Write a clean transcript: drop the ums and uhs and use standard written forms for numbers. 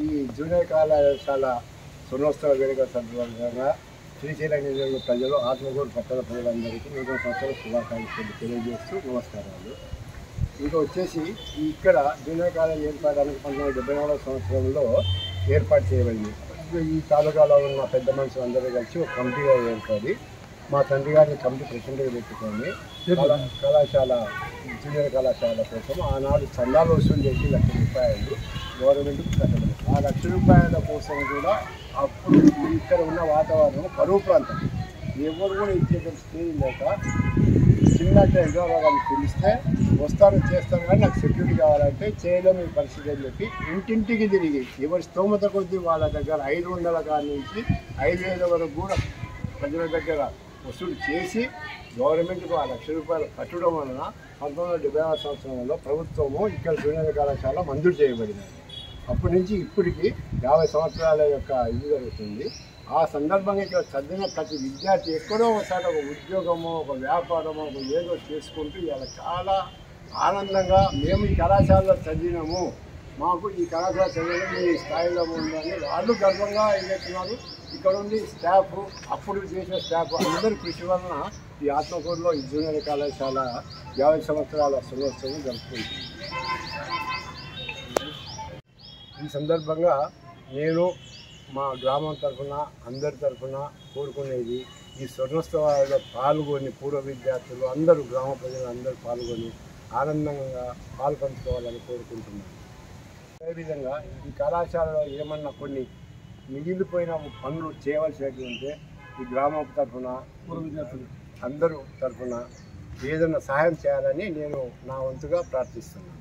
ఈ జూనియర్ కళాశాల స్వర్ణోత్సవ వేడుక సందర్భంగా శ్రీశైలం నియోజకవర్గ ప్రజలు, ఆత్మకూరు పట్టణ ప్రజలందరికీ నూతన సంవత్సర శుభాకాంక్షలు తెలియజేస్తూ నమస్కారాలు. ఇంకా వచ్చేసి ఇక్కడ జూనియర్ కాలేజ్ ఏర్పడడానికి 1974 సంవత్సరంలో ఏర్పాటు చేయబడింది. ఈ తాలూకాలో ఉన్న పెద్ద మనుషులు అందరూ కలిసి ఒక కమిటీగా ఏర్పడి మా తండ్రి గారిని కమిటీ ప్రెసిడెంట్గా పెట్టుకొని కళాశాల జూనియర్ కళాశాల కోసం ఆనాడు చందాలు వసూలు చేసి ₹1,00,000 గవర్నమెంట్కి కట్టబడింది. ఆ ₹1,00,000 కోసం కూడా అప్పుడు ఇక్కడ ఉన్న వాతావరణం కరువు ప్రాంతం, ఎవరు కూడా ఇచ్చే స్టేజ్ లేక చిన్న హైదరాబాద్ పిలిస్తే వస్తారు చేస్తారు కానీ నాకు సెక్యూరిటీ కావాలంటే చేయలేము ఈ పరిస్థితి అని చెప్పి ఇంటింటికి తిరిగి ఎవరి స్తోమత కొద్దీ వాళ్ళ దగ్గర 500 కాడి నుంచి 5,000 వరకు కూడా ప్రజల దగ్గర వసూలు చేసి గవర్నమెంట్కు ఆ ₹1,00,000 కట్టడం వలన 1976 సంవత్సరంలో ప్రభుత్వము ఇక్కడ జూనియర్ కళాశాల మంజూరు చేయబడింది. అప్పటి నుంచి ఇప్పటికి 50 సంవత్సరాల యొక్క ఇది జరుగుతుంది. ఆ సందర్భంగా ఇక్కడ చదివిన ప్రతి విద్యార్థి ఎక్కడో ఒకసారి ఒక ఉద్యోగమో ఒక వ్యాపారమో ఒక ఏదో చేసుకుంటూ ఇలా చాలా ఆనందంగా మేము ఈ కళాశాలలో చదివినాము, మాకు ఈ కళాశాల చదివడం ఈ స్థాయిలో ఉందని వాళ్ళు గర్వంగా ఎదుగుతున్నారు. ఇక్కడ ఉండి స్టాఫ్, అప్పుడు చేసిన స్టాఫ్ అందరి కృషి వలన ఈ ఆత్మకూరులో ఈ జూనియర్ కళాశాల 50 సంవత్సరాల స్వర్ణోత్సవం జరుపుకుంటుంది. ఈ సందర్భంగా నేను మా గ్రామం తరఫున అందరి తరఫున కోరుకునేది ఈ స్వర్ణోత్సవాలలో పాల్గొని పూర్వ విద్యార్థులు అందరూ గ్రామ ప్రజలు అందరూ పాల్గొని ఆనందంగా పాల్పంచుకోవాలని కోరుకుంటున్నాను. అదేవిధంగా ఈ కళాశాలలో ఏమన్నా కొన్ని మిగిలిపోయిన పనులు చేయవలసినవి ఉంటే ఈ గ్రామం తరఫున పూర్వ విద్యార్థులు అందరూ తరఫున ఏదైనా సహాయం చేయాలని నేను నా వంతుగా ప్రార్థిస్తున్నాను.